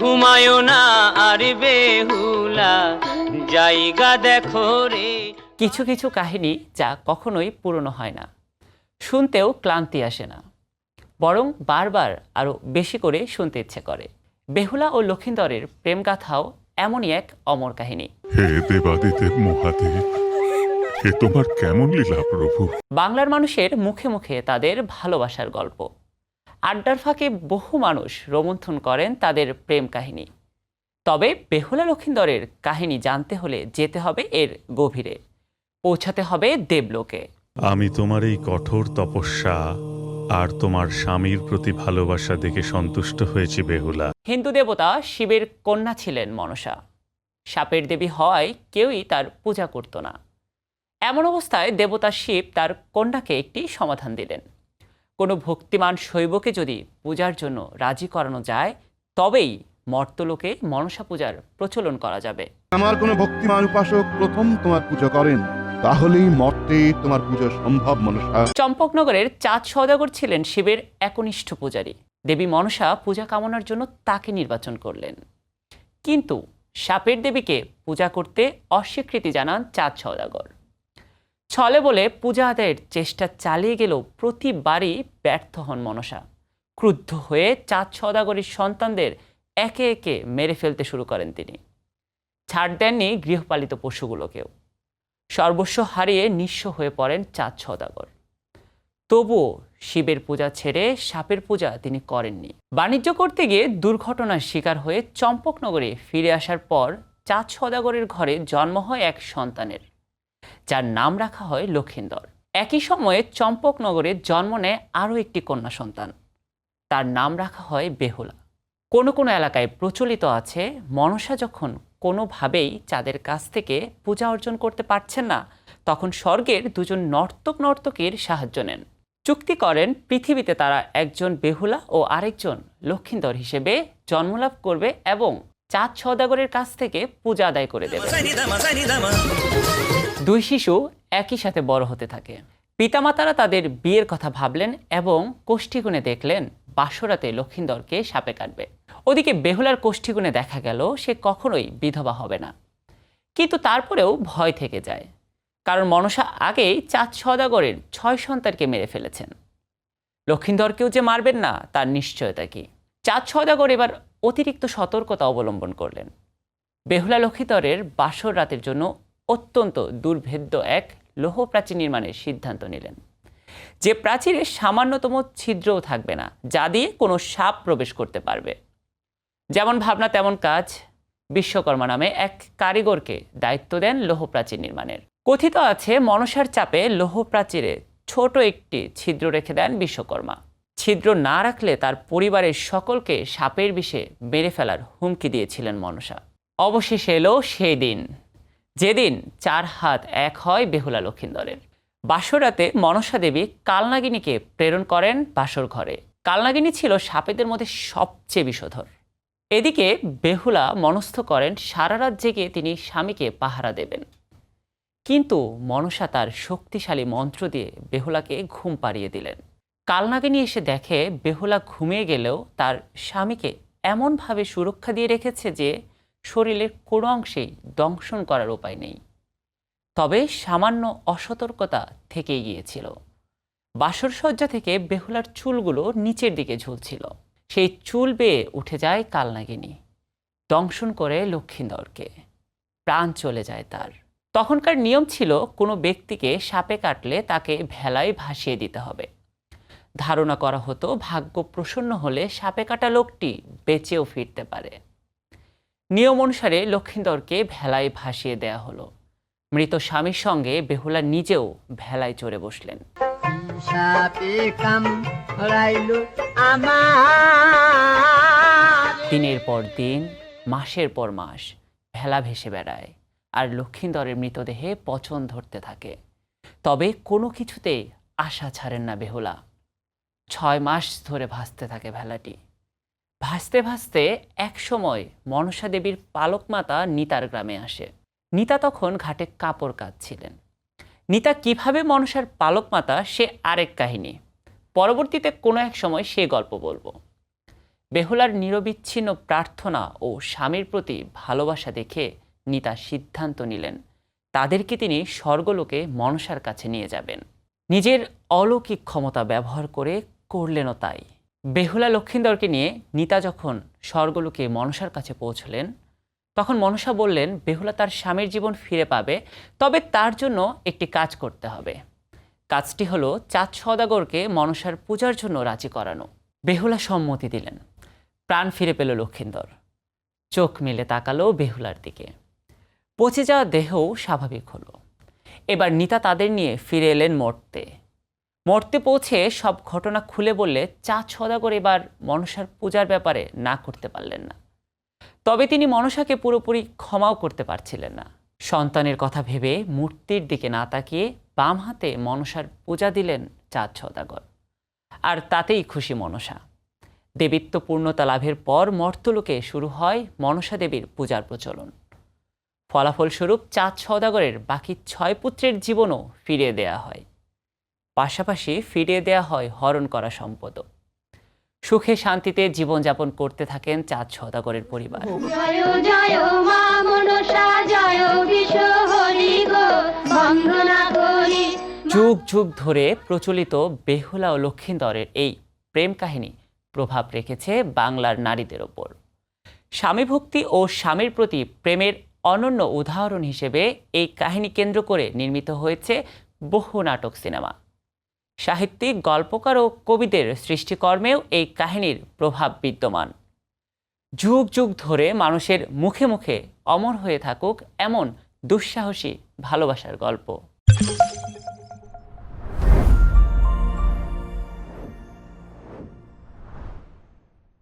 ঘুমায় না আর বেহুলা, জায়গা দেখো রে। কিছু কিছু কাহিনী যা কখনোই পুরনো হয় না, শুনতেও ক্লান্তি আসে না, বরং বারবার আরও বেশি করে শুনতে ইচ্ছে করে। বেহুলা ও লক্ষিন্দরের প্রেমগাথাও এমনই এক অমর কাহিনী। হে দেবাদিদেব মহাদেব, হে তোমার কেমন লীলা প্রভু। বাংলার মানুষের মুখে মুখে তাদের ভালোবাসার গল্প। আড্ডার ফাঁকে বহু মানুষ রোমন্থন করেন তাদের প্রেম কাহিনী। তবে বেহুলা লক্ষিন্দরের কাহিনী জানতে হলে যেতে হবে এর গভীরে, পৌঁছাতে হবে দেবলোকে। আমি তোমার এই কঠোর তপস্যা আর তোমার স্বামীর প্রতি ভালোবাসা দেখে সন্তুষ্ট হয়েছি বেহুলা। হিন্দু দেবতা শিবের কন্যা ছিলেন মনসা। সাপের দেবী হওয়ায় কেউই তার পূজা করত না। এমন অবস্থায় দেবতা শিব তার কন্যাকে একটি সমাধান দিলেন। কোনো ভক্তিমান শৈবকে যদি পূজার জন্য রাজি করানো যায়, তবেই মর্তলোকে মনসা পূজার প্রচলন করা যাবে। আমার কোনো ভক্তিমান উপাসক প্রথম তোমার পূজা করেন, তাহলেই মর্তে তোমার পূজা সম্ভব মনসা। চম্পকনগরের চাঁদ সওদাগর ছিলেন শিবের একনিষ্ঠ পূজারী। দেবী মনসা পূজা কামনার জন্য তাকে নির্বাচন করলেন, কিন্তু সাপের দেবীকে পূজা করতে অস্বীকৃতি জানান চাঁদ সওদাগর। ছলে বলে পূজা আদায়ের চেষ্টা চালিয়ে গেলেও প্রতিবারই ব্যর্থ হন মনসা। ক্রুদ্ধ হয়ে চাঁদ সওদাগরের সন্তানদের একে একে মেরে ফেলতে শুরু করেন তিনি। ছাড় দেননি গৃহপালিত পশুগুলোকেও। সর্বস্ব হারিয়ে নিঃস্ব হয়ে পড়েন চাঁদ সওদাগর। তবুও শিবের পূজা ছেড়ে সাপের পূজা তিনি করেননি। বাণিজ্য করতে গিয়ে দুর্ঘটনার শিকার হয়ে চম্পকনগরে ফিরে আসার পর চাঁদ সওদাগরের ঘরে জন্ম হয় এক সন্তানের, যার নাম রাখা হয় লক্ষিন্দর। একই সময়ে চম্পকনগরে জন্ম নেয় আরও একটি কন্যা সন্তান, তার নাম রাখা হয় বেহুলা। কোনো কোনো এলাকায় প্রচলিত আছে, মনসা যখন কোনোভাবেই চাঁদের কাছ থেকে পূজা অর্জন করতে পারছেন না, তখন স্বর্গের দুজন নর্তকীর সাহায্য নেন। চুক্তি করেন পৃথিবীতে তারা একজন বেহুলা ও আরেকজন লক্ষিন্দর হিসেবে জন্মলাভ করবে এবং চাঁদ সওদাগরের কাছ থেকে পূজা আদায় করে দেবে। দুই শিশু একই সাথে বড় হতে থাকে। পিতামাতারা তাদের বিয়ের কথা ভাবলেন এবং কোষ্ঠীগুণে দেখলেন বাসরাতে লক্ষিন্দরকে সাপে কাটবে। ওদিকে বেহুলার কোষ্ঠীগুণে দেখা গেল সে কখনোই বিধবা হবে না, কিন্তু তারপরেও ভয় থেকে যায়, কারণ মনসা আগেই চাঁদ সওদাগরের 6 সন্তানকে মেরে ফেলেছেন। লক্ষিন্দরকেও যে মারবেন না তার নিশ্চয়তা কি? চাঁদ সওদাগর এবার অতিরিক্ত সতর্কতা অবলম্বন করলেন। বেহুলা লক্ষিন্দরের বাসর রাতের জন্য অত্যন্ত দুর্ভেদ্য এক লৌহ প্রাচীর নির্মাণের সিদ্ধান্ত নিলেন, যে প্রাচীরে সামান্যতম ছিদ্রও থাকবে না, যা দিয়ে কোনো সাপ প্রবেশ করতে পারবে। যেমন ভাবনা তেমন কাজ। বিশ্বকর্মা নামে এক কারিগরকে দায়িত্ব দেন লৌহ প্রাচীর নির্মাণের। কথিত আছে মনসার চাপে লৌহ প্রাচীরে ছোট একটি ছিদ্র রেখে দেন বিশ্বকর্মা। ছিদ্র না রাখলে তার পরিবারের সকলকে সাপের বিষে মেরে ফেলার হুমকি দিয়েছিলেন মনসা। অবশেষে এলো সেই দিন, যেদিন 4 হাত এক হয় বেহুলা লক্ষিন্দরের। বাসরাতে মনসা দেবী কালনাগিনীকে প্রেরণ করেন বাসর ঘরে। কালনাগিনী ছিল সাপেদের মধ্যে সবচেয়ে বিষধর। এদিকে বেহুলা মনস্থ করেন সারা রাত জেগে তিনি স্বামীকে পাহারা দেবেন, কিন্তু মনসা তার শক্তিশালী মন্ত্র দিয়ে বেহুলাকে ঘুম পাড়িয়ে দিলেন। কালনাগিনী এসে দেখে বেহুলা ঘুমিয়ে গেলেও তার স্বামীকে এমনভাবে সুরক্ষা দিয়ে রেখেছে যে শরীরের কোনো অংশেই দংশন করার উপায় নেই। তবে সামান্য অসতর্কতা থেকেই গিয়েছিল। বাসর সজ্জা থেকে বেহুলার চুলগুলো নিচের দিকে ঝুলছিল। সেই চুল বেয়ে উঠে যায় কালনাগিনী, দংশন করে লক্ষিন্দরকে। প্রাণ চলে যায় তার। তখনকার নিয়ম ছিল কোনো ব্যক্তিকে সাপে কাটলে তাকে ভেলায় ভাসিয়ে দিতে হবে। ধারণা করা হতো ভাগ্য প্রসন্ন হলে সাপে কাটা লোকটি বেঁচেও ফিরতে পারে। নিয়ম অনুসারে লক্ষিন্দরকে ভেলায় ভাসিয়ে দেয়া হলো। মৃত স্বামীর সঙ্গে বেহুলা নিজেও ভেলায় চড়ে বসলেন। দিনের পর দিন, মাসের পর মাস ভেলা ভেসে বেড়ায়, আর লক্ষিন্দরের মৃতদেহে পচন ধরতে থাকে। তবে কোনো কিছুতেই আশা ছাড়েন না বেহুলা। 6 মাস ধরে ভাসতে থাকে ভেলাটি। ভাসতে ভাসতে এক সময় মনসা দেবীর পালক মাতা নিতার গ্রামে আসে। নিতা তখন ঘাটে কাপড় কাচছিলেন। নিতা কিভাবে মনসার পালক মাতা সে আরেক কাহিনী, পরবর্তীতে কোনো এক সময় সে গল্প বলবো। বেহুলার নিরবিচ্ছিন্ন প্রার্থনা ও স্বামীর প্রতি ভালোবাসা দেখে নিতা সিদ্ধান্ত নিলেন তাদেরকে তিনি স্বর্গলোকে মনসার কাছে নিয়ে যাবেন। নিজের অলৌকিক ক্ষমতা ব্যবহার করে করলেনও তাই। বেহুলা লক্ষিন্দরকে নিয়ে নিতা যখন স্বর্গলোকে মনসার কাছে পৌঁছলেন তখন মনসা বললেন বেহুলা তার স্বামীর জীবন ফিরে পাবে, তবে তার জন্য একটি কাজ করতে হবে। কাজটি হলো চাঁদ সওদাগরকে মনসার পূজার জন্য রাজি করানো। বেহুলা সম্মতি দিলেন। প্রাণ ফিরে পেল লক্ষিন্দর। চোখ মেলে তাকালো বেহুলার দিকে। পচে যাওয়া দেহও স্বাভাবিক হলো। এবার নিতা তাদের নিয়ে ফিরে এলেন মর্তে। মর্তে পৌঁছে সব ঘটনা খুলে বললে চাঁদ সওদাগর এবার মনসার পূজার ব্যাপারে না করতে পারলেন না। তবে তিনি মনসাকে পুরোপুরি ক্ষমাও করতে পারছিলেন না। সন্তানের কথা ভেবে মূর্তির দিকে না তাকিয়ে বাম হাতে মনসার পূজা দিলেন চাঁদ সওদাগর। আর তাতেই খুশি মনসা। দেবীত্ব পূর্ণতা লাভের পর মর্তলোকে শুরু হয় মনসা দেবীর পূজার প্রচলন। ফলাফলস্বরূপ চাঁদ সওদাগরের বাকি 6 পুত্রের জীবনও ফিরিয়ে দেয়া হয়। পাশাপাশি ফিরিয়ে দেয়া হয় হরণ করা সম্পদও। সুখে শান্তিতে জীবনযাপন করতে থাকেন চাঁদ সওদাগরের পরিবার। জয় জয় মা মনসা জয় বিশ্ব হরি গো বন্দনা করি। যুগ যুগ ধরে প্রচলিত বেহুলা ও লক্ষিন্দরের এই প্রেম কাহিনী প্রভাব রেখেছে বাংলার নারীদের ওপর। স্বামীভক্তি ও স্বামীর প্রতি প্রেমের অনন্য উদাহরণ হিসেবে এই কাহিনী কেন্দ্র করে নির্মিত হয়েছে বহু নাটক, সিনেমা। সাহিত্যিক, গল্পকার ও কবিদের সৃষ্টিকর্মেও এই কাহিনীর প্রভাব বিদ্যমান। যুগ যুগ ধরে মানুষের মুখে মুখে অমর হয়ে থাকুক এমন দুঃসাহসী ভালোবাসার গল্প।